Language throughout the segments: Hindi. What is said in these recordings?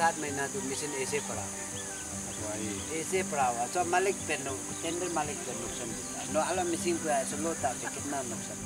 6 महीना तो मिशन ऐसे पड़ा, ऐसे पड़ा हुआ। सब मालिक पे टेंडर मालिक पे नुकसान दिया। नो आला मिसिंग पे ऐसे लोटा पे कितना नुकसान।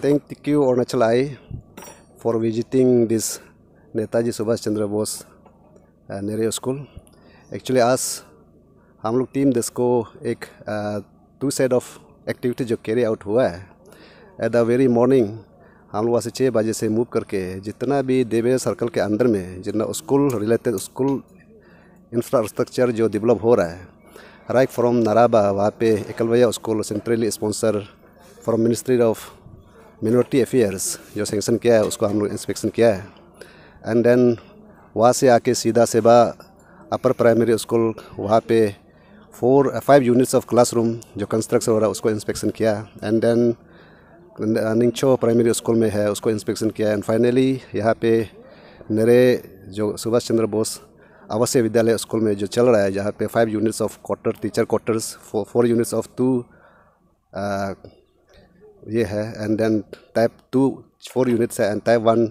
Thank you Arunachal I for visiting this Netaji Subhash Chandra Bose Nereo School. Actually आज हम लोग टीम डिस्को एक 2 सेट ऑफ एक्टिविटी जो कैरी आउट हुआ है। एट द वेरी मॉर्निंग हम लोग वहाँ से 6 बजे से मूव करके जितना भी देवे सर्कल के अंदर में जितना स्कूल रिलेटेड स्कूल इंफ्रास्ट्रक्चर जो डेवलप हो रहा है, राइट फ्रॉम नाराबा वहाँ पे Eklavya school centrally sponsor from ministry of minority affairs जो सेंक्शन किया है, उसको हम लोग इंस्पेक्शन किया है। एंड देन वहाँ से आके सीधा सेवा अपर प्राइमरी स्कूल वहाँ पे 5 यूनिट्स ऑफ क्लासरूम जो कंस्ट्रक्शन हो रहा है उसको इंस्पेक्शन किया। एंड देन निंगचो प्राइमरी स्कूल में है उसको इंस्पेक्शन किया। एंड फाइनली यहाँ पे मेरे जो सुभाष चंद्र बोस आवासीय विद्यालय स्कूल में जो चल रहा है, जहाँ पे 5 units of quarter teacher quarters, 4 units of 2 ये है। एंड देन टाइप 2 4 यूनिट्स है एंड टाइप 1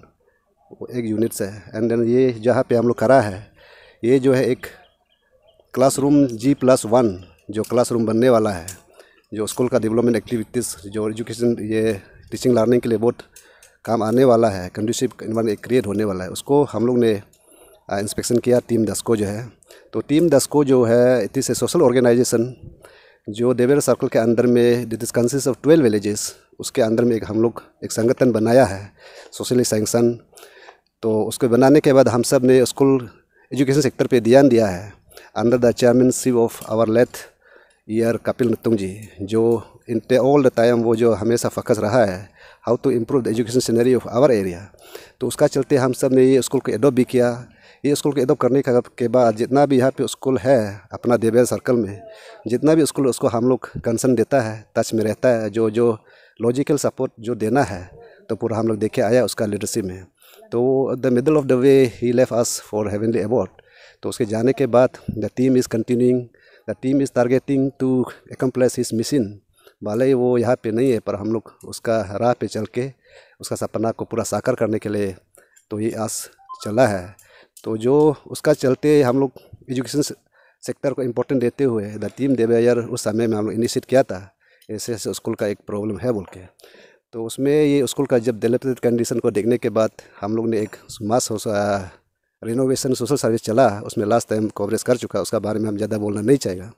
1 यूनिट्स है। एंड देन ये जहाँ पे हम लोग करा है, ये जो है एक क्लासरूम G+1 जो क्लासरूम बनने वाला है, जो स्कूल का डेवलपमेंट एक्टिविटीज़ जो एजुकेशन ये टीचिंग लर्निंग के लिए बहुत काम आने वाला है, कंडीसिव एनवायरनमेंट क्रिएट होने वाला है, उसको हम लोग ने इंस्पेक्शन किया। टीम दस्को जो है, तो टीम दस्को जो है it is a social organisation जो देवेर सर्कल के अंदर में दिस कंसिस्ट ऑफ 12 विलेजेस, उसके अंदर में हम लोग एक संगठन बनाया है सोशली सैंक्शन। तो उसको बनाने के बाद हम सब ने स्कूल एजुकेशन सेक्टर पे ध्यान दिया है under the chairmanship of our late year Kapil Natung ji, जो इन ऑल द टाइम वो जो हमेशा फोकस रहा है how to improve the education scenery of our area. तो उसका चलते हम सब ने ये स्कूल को एडॉप्ट भी किया। ये स्कूल को एडॉप्ट करने के बाद जितना भी यहाँ पे स्कूल है अपना देवेर सर्कल में, जितना भी स्कूल उसको हम लोग कंसर्न देता है, टच में रहता है, जो लॉजिकल सपोर्ट जो देना है तो पूरा हम लोग देखे आया उसका लीडरशिप में। तो the middle of the way he left us for heavenly award. तो उसके जाने के बाद the team is continuing, the team is targeting to accomplish his mission. भले ही वो यहाँ पे नहीं है पर हम लोग उसका राह पे चल के उसका सपना को पूरा साकार करने के लिए तो ये आस चला है। तो जो उसका चलते हम लोग एजुकेशन सेक्टर को इम्पोर्टेंट देते हुए द टीम देवेयर उस समय में हम लोग इनिशिएट किया था ऐसे ऐसे स्कूल का एक प्रॉब्लम है बोल के। तो उसमें ये स्कूल का जब डेवलप्ड कंडीशन को देखने के बाद हम लोग ने एक मास रिनोवेशन सोशल सर्विस चला, उसमें लास्ट टाइम कवरेज कर चुका, उसका बारे में हम ज़्यादा बोलना नहीं चाहेगा।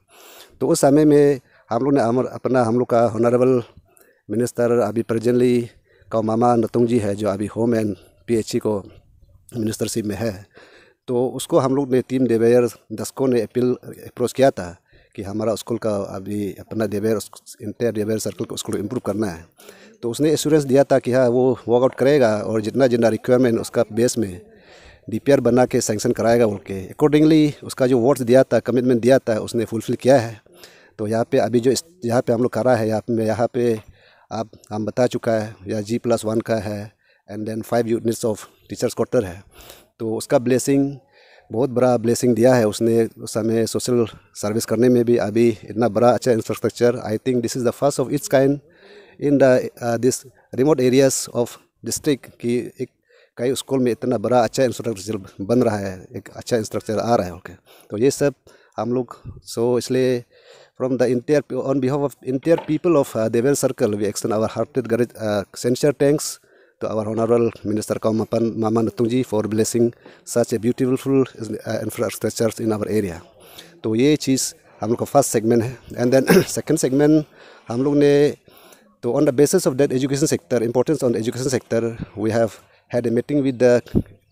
तो उस समय में हम लोग ने हम लोग का ऑनरेबल मिनिस्टर अभी प्रेजेंटली का मामा नतुंग जी है जो अभी होम एंड PHE को मिनिस्टरशिप में है। तो उसको हम लोग ने टीम देवेयर दस्को ने अप्रोच किया था कि हमारा स्कूल का अभी अपना देवेयर इंटर देवेयर सर्कल को स्कूल को इम्प्रूव करना है। तो उसने एश्योरेंस दिया था कि हाँ वो वर्कआउट करेगा और जितना रिक्वायरमेंट उसका बेस में DPR बना के सैंक्शन कराएगा बोल के। अकॉर्डिंगली उसका जो वर्ड्स दिया था, कमिटमेंट दिया था, उसने फुलफिल किया है। तो यहाँ पे अभी जो यहाँ पे हम लोग करा है, यहाँ पे आप हम बता चुका है या G+1 का है and then 5 units of teachers quarter है। तो उसका ब्लेसिंग बहुत बड़ा ब्लेसिंग दिया है उसने उस समय सोशल सर्विस करने में भी। अभी इतना बड़ा अच्छा infrastructure, I think this is the first of its kind in the this remote areas of district कि एक कई स्कूल में इतना बड़ा अच्छा इंफ्रास्ट्रक्चर बन रहा है, एक अच्छा इंफ्रास्ट्रक्चर आ रहा है। ओके, तो ये सब हम लोग इसलिए from the entire on behalf of entire people of देवेर circle we extend our hearted sincere thanks to our honorable Minister Mama Nuttung ji for blessing such a beautiful infrastructures in our area। तो ये चीज़ हम लोग का फर्स्ट सेगमेंट है। एंड देन सेकंड सेगमेंट हम लोग ने तो on the basis of that education sector importance on education sector we have had a meeting with the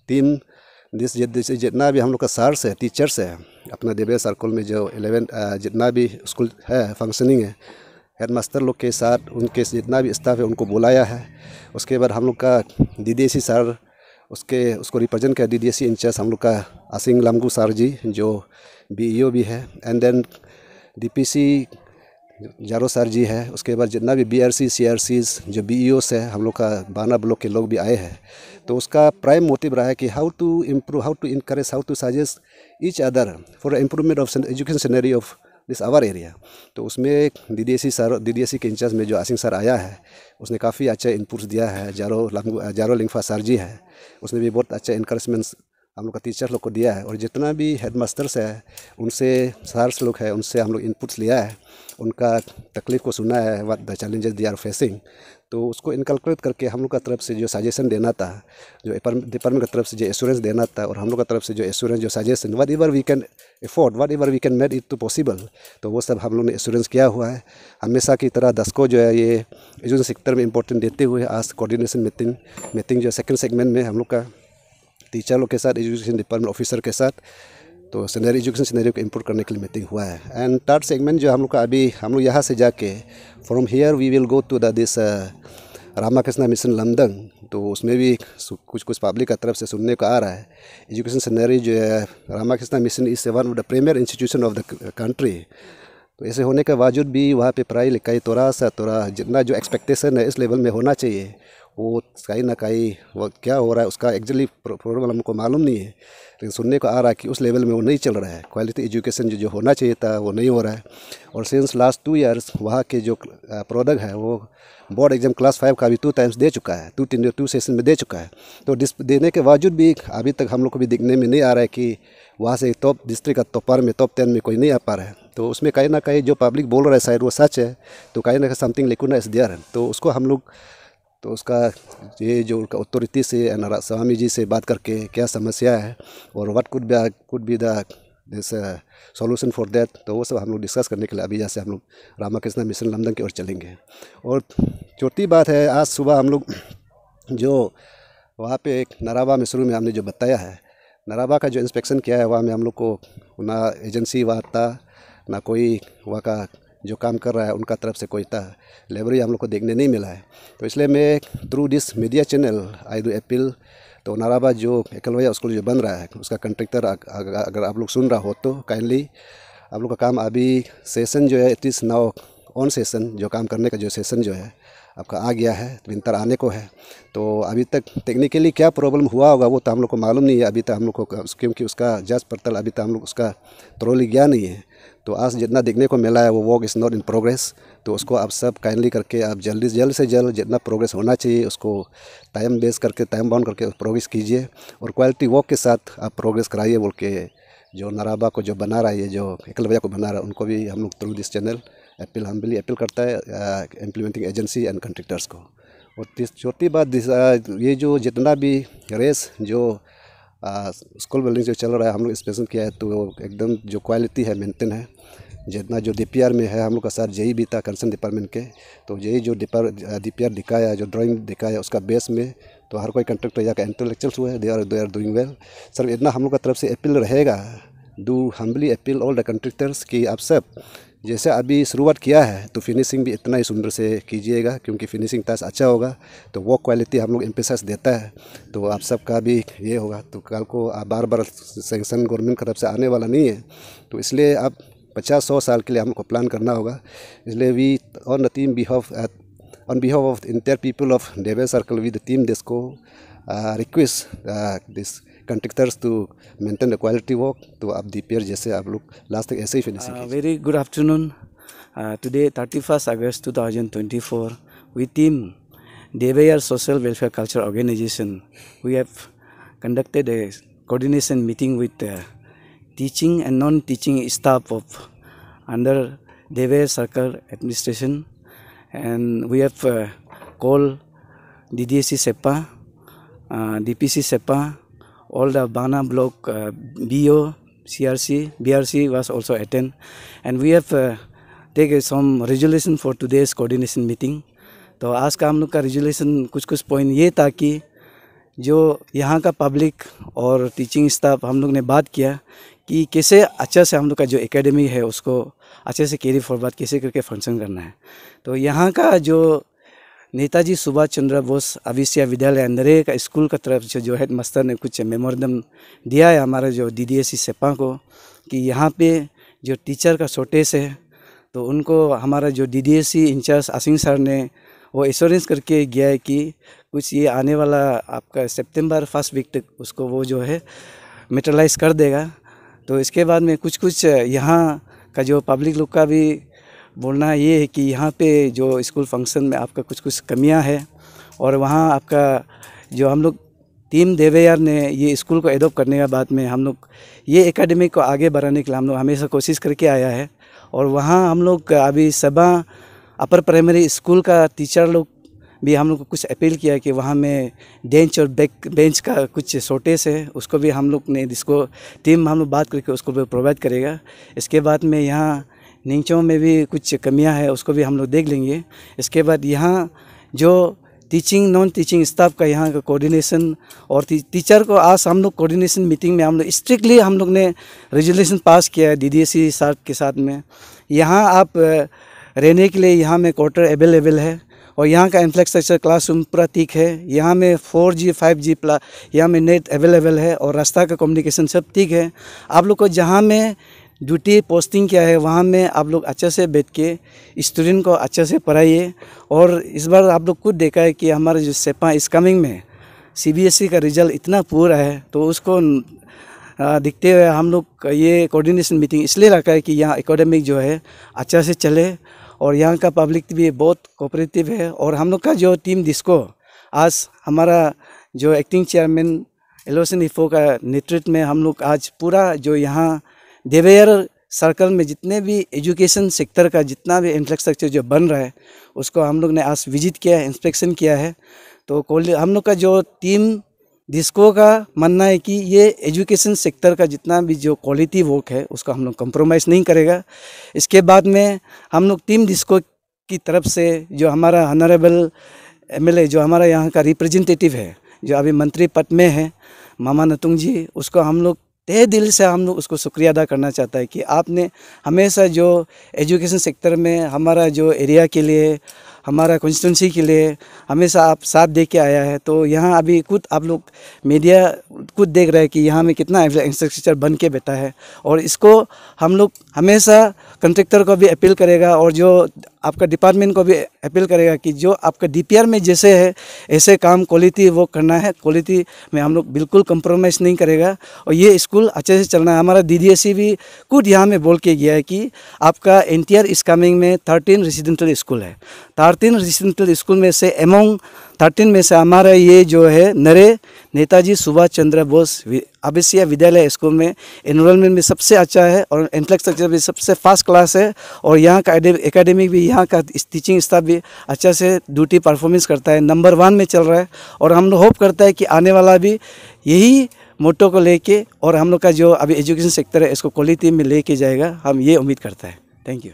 team this जितना भी हम लोग का सार्स है, टीचर्स है अपना देवेर सर्कल में जो 11 जितना भी स्कूल है फंक्शनिंग है, हेडमास्टर लोग के साथ उनके जितना भी स्टाफ है उनको बुलाया है। उसके बाद हम लोग का DDSE सर उसको रिप्रेजेंट किया, DDSE इंचार्ज हम लोग का आसिंग लामगू सर जी जो BEO भी है। एंड देन DPC जारो सर जी है। उसके बाद जितना भी BRC CRCs जो BEOs है हम लोग का बाना ब्लॉक के लोग भी आए हैं। तो उसका प्राइम मोटिव रहा है कि how to improve, how to encourage, how to suggest each other for improvement of education scenery of this our area. तो उसमें DDSE के इंचार्ज में जो आसिंग सर आया है उसने काफ़ी अच्छा इनपुट्स दिया है। जारो लिंगफा सर जी है, उसने भी बहुत अच्छा इनकरेजमेंट्स हम लोग का टीचर लोग को दिया है। और जितना भी हेडमास्टर्स है उनसे सार्स लोग है उनसे हम लोग इनपुट्स लिया है, उनका तकलीफ़ को सुना है, what the challenges they are facing. तो उसको इनकलकुलेट करके हम लोग का तरफ से जो सजेशन देना था, जो डिपार्टमेंट की तरफ से जो एश्योरेंस देना था, और हम लोग का तरफ से जो एश्योरेंस जो suggestion whatever we can afford, whatever we can made it to possible, तो वो सब हम लोग ने एश्योरेंस किया हुआ है। हमेशा की तरह 10 को जो है ये एजुकेशन सेक्टर में इंपॉर्टेंट देते हुए आज कोऑर्डिनेशन मीटिंग जो सेकंड सेगमेंट में हम लोग का टीचर लोग के साथ, एजुकेशन डिपार्टमेंट ऑफिसर के साथ, तो सिनेरियो एजुकेशन सिनेरियो को इम्प्रूव करने के लिए मीटिंग हुआ है। एंड थर्ड सेगमेंट जो हम लोग का अभी हम लोग यहाँ से जाके from here we will go to this Ramakrishna mission Lamdang, तो उसमें भी कुछ पब्लिक की तरफ से सुनने को आ रहा है। एजुकेशन सिनेरियो जो है Ramakrishna mission is one of the premier institution of the country, तो ऐसे होने के बावजूद भी वहाँ पे पढ़ाई लिखाई थोड़ा जितना जो एक्सपेक्टेशन है इस लेवल में होना चाहिए, वो कहीं ना कहीं वो क्या हो रहा है उसका एक्चुअली प्रॉब्लम हमको मालूम नहीं है, लेकिन सुनने को आ रहा है कि उस लेवल में वो नहीं चल रहा है। क्वालिटी एजुकेशन जो होना चाहिए था वो नहीं हो रहा है। और सिंस लास्ट 2 ईयर्स वहाँ के जो प्रोडक्ट है वो बोर्ड एग्जाम क्लास 5 का भी 2 टाइम्स दे चुका है, 2 सेशन में दे चुका है। तो देने के बावजूद भी अभी तक हम लोग को भी दिखने में नहीं आ रहा है कि वहाँ से टॉप डिस्ट्रिक्ट का टॉपर में टॉप 10 में कोई नहीं आ पा रहा है। तो उसमें कहीं ना कहीं जो पब्लिक बोल रहा है शायद वो सच है, तो कहीं ना कहीं समथिंग लेकुना इज देयर है। तो उसको हम लोग तो उसका ये जो उनका अथॉरिटी से स्वामी जी से बात करके क्या समस्या है और what could be the this solution for that, तो वो सब हम लोग डिस्कस करने के लिए अभी जैसे हम लोग रामाकृष्णा मिशन लमदंग की ओर चलेंगे। और चौथी बात है, आज सुबह हम लोग जो वहाँ पे एक नराबा में शुरू में हमने जो बताया है, नराबा का जो इंस्पेक्शन किया है वहाँ में हम लोग को ना एजेंसी वहाँ था, ना कोई वहाँ का जो काम कर रहा है उनका तरफ से कोई था, लेबरी हम लोग को देखने नहीं मिला है। तो इसलिए मैं through this media channel I do appeal, तो नाराबा जो एकलव्या स्कूल जो बन रहा है उसका कंट्रैक्टर अगर आप लोग सुन रहा हो तो काइंडली आप लोग का काम अभी सेशन जो है it is now on session, जो काम करने का जो सेशन जो है आपका आ गया है, विंटर आने को है। तो अभी तक टेक्निकली क्या प्रॉब्लम हुआ होगा वो तो हम लोग को मालूम नहीं है अभी तक हम लोग को, क्योंकि उसका जांच पड़ताल अभी तक हम लोग उसका थोरोली गया नहीं है। तो आज जितना देखने को मिला है वो work is not in progress, तो उसको आप सब काइंडली करके आप जल्द से जल्द जितना प्रोग्रेस होना चाहिए उसको टाइम बेस करके, टाइम बाउंड करके प्रोग्रेस कीजिए और क्वालिटी वर्क के साथ आप प्रोग्रेस कराइए बोल के जो नराबा को जो बना रहा है, ये जो एकलव्या को बना रहा है, उनको भी हम लोग थ्रू दिस चैनल अपील करता है इम्प्लीमेंटिंग एजेंसी एंड कंट्रैक्टर्स को। और चौथी बात, ये जो जितना भी रेस जो स्कूल बिल्डिंग जो चल रहा है हम लोग इंस्पेक्शन किया है, तो एकदम जो क्वालिटी है मेंटेन है। जितना जो DPR में है हम लोग का साथ जेई भी था कंसर्न डिपार्टमेंट के, तो जेई जो DPR दिखाया, जो ड्राइंग दिखाया उसका बेस में तो हर कोई कंट्रैक्टर या इंटेलेक्चुअल्स हुए, they are doing well. Sir इतना हम लोग का तरफ से अपील रहेगा, do humbly appeal all the contractors कि आप सब जैसे अभी शुरुआत किया है तो फिनिशिंग भी इतना ही सुंदर से कीजिएगा, क्योंकि फिनिशिंग टास्क अच्छा होगा तो वो क्वालिटी हम लोग एम्फेसाइज देता है, तो आप सबका भी ये होगा। तो कल को बार बार सेंक्शन गवर्नमेंट की तरफ से आने वाला नहीं है, तो इसलिए अब 50-100 साल के लिए हमको प्लान करना होगा। इसलिए we on the team on behalf of the entire people of Devel Circle with the team DESCO request this contractors to maintain the quality work, तो आप DPR जैसे आप लोग लास्ट तक ऐसे ही फिनिशिंग कीजिए। Very good afternoon. Today 31st August 2024 we team Deveyer Social Welfare Culture Organization, we have conducted a coordination meeting with teaching and non-teaching staff of under Deveyer Circle administration, and we have called DDSC SEPA, DPC SEPA, all the Bana block BO, CRC, BRC was also attend, and we have take some resolution for today's coordination meeting. तो आज का हम लोग का resolution कुछ पॉइंट ये था कि जो यहाँ का पब्लिक और टीचिंग स्टाफ हम लोग ने बात किया कि कैसे अच्छा से हम लोग का जो एकेडमी है उसको अच्छे से कैरी फॉरवर्ड कैसे करके फंक्शन करना है। तो यहाँ का जो नेताजी सुभाष चंद्र बोस आवासीय विद्यालय अंदर का स्कूल का तरफ से जो हेड मास्टर ने कुछ मेमोरेंडम दिया है हमारे जो DDSC सेपा को कि यहाँ पे जो टीचर का शॉर्टेज है, तो उनको हमारा जो DDSC इंचार्ज आसिंग सर ने वो एश्योरेंस करके गया है कि कुछ ये आने वाला आपका सितंबर फर्स्ट वीक तक उसको वो जो है मेटरलाइज कर देगा। तो इसके बाद में कुछ यहाँ का जो पब्लिक लोग का भी बोलना ये है कि यहाँ पे जो स्कूल फंक्शन में आपका कुछ कमियां है, और वहाँ आपका जो हम लोग टीम देवैयर ने ये स्कूल को एडॉप्ट करने के बाद में हम लोग ये एकेडमी को आगे बढ़ाने के लिए हम लोग हमेशा कोशिश करके आया है। और वहाँ हम लोग अभी सभा अपर प्राइमरी स्कूल का टीचर लोग भी हम लोग को कुछ अपील किया कि वहाँ में बेंच और बेंच का कुछ शॉर्टेज है, उसको भी हम लोग ने जिसको टीम हम लोग बात करके उसको भी प्रोवाइड करेगा। इसके बाद में यहाँ निंगचो में भी कुछ कमियां है, उसको भी हम लोग देख लेंगे। इसके बाद यहाँ जो टीचिंग नॉन टीचिंग स्टाफ का यहाँ का कोऑर्डिनेशन और टीचर को आज हम लोग कोऑर्डिनेशन मीटिंग में हम लोग स्ट्रिक्टली हम लोग ने रेजोल्यूशन पास किया है DDSE साहब के साथ में। यहाँ आप रहने के लिए यहाँ में क्वार्टर अवेलेबल है और यहाँ का इंफ्रास्ट्रक्चर क्लासरूम पूरा ठीक है। यहाँ में 4G 5G प्लस यहाँ में नेट अवेलेबल है और रास्ता का कम्युनिकेशन सब ठीक है। आप लोग को जहाँ में ड्यूटी पोस्टिंग किया है वहाँ में आप लोग अच्छे से बैठ के स्टूडेंट को अच्छे से पढ़ाइए। और इस बार आप लोग खुद देखा है कि हमारा जो सेपा इस कमिंग में CBSE का रिजल्ट इतना पूरा है, तो उसको दिखते हुए हम लोग ये कोऑर्डिनेशन मीटिंग इसलिए रखा है कि यहाँ एकेडमिक जो है अच्छा से चले और यहाँ का पब्लिक भी बहुत कोऑपरेटिव है। और हम लोग का जो टीम जिसको आज हमारा जो एक्टिंग चेयरमैन एलोसन इफो का नेतृत्व में हम लोग आज पूरा जो यहाँ देवैयर सर्कल में जितने भी एजुकेशन सेक्टर का जितना भी इंफ्रास्ट्रक्चर जो बन रहा है उसको हम लोग ने आज विजिट किया है, इंस्पेक्शन किया है। तो हम लोग का जो टीम जिसको का मानना है कि ये एजुकेशन सेक्टर का जितना भी जो क्वालिटी वर्क है उसको हम लोग कंप्रोमाइज़ नहीं करेगा। इसके बाद में हम लोग टीम जिसको की तरफ से जो हमारा ऑनरेबल MLA जो हमारा यहाँ का रिप्रेजेंटेटिव है जो अभी मंत्री पद में है मामा नतुंग जी, उसको हम लोग तहे दिल से हम लोग उसको शुक्रिया अदा करना चाहता है कि आपने हमेशा जो एजुकेशन सेक्टर में हमारा जो एरिया के लिए हमारा कॉन्स्टिट्यूंसी के लिए हमेशा आप साथ दे के आया है। तो यहाँ अभी खुद आप लोग मीडिया खुद देख रहे हैं कि यहाँ में कितना इंफ्रास्ट्रक्चर बन के बैठा है और इसको हम लोग हमेशा कॉन्ट्रैक्टर को भी अपील करेगा और जो आपका डिपार्टमेंट को भी अपील करेगा कि जो आपका DPR में जैसे है ऐसे काम क्वालिटी वो करना है। क्वालिटी में हम लोग बिल्कुल कंप्रोमाइज़ नहीं करेगा और ये स्कूल अच्छे से चलना है। हमारा DDSE भी खुद यहाँ में बोल के गया है कि आपका NTR इस कमिंग में 13 रेजिडेंटल स्कूल है। 13 रेजिडेंटल स्कूल में से अमोंग 13 में से हमारा ये जो है नरे नेताजी सुभाष चंद्र बोस आवासीय विद्यालय स्कूल में एनरोलमेंट में सबसे अच्छा है और इंफ्रास्ट्रक्चर भी सबसे फास्ट क्लास है और यहाँ का एकेडमिक भी यहाँ का टीचिंग स्टाफ भी अच्छा से ड्यूटी परफॉर्मेंस करता है, नंबर 1 में चल रहा है। और हम लोग होप करता है कि आने वाला भी यही मोटो को लेके और हम लोग का जो अभी एजुकेशन सेक्टर है इसको क्वालिटी में लेके जाएगा, हम ये उम्मीद करता है। Thank you.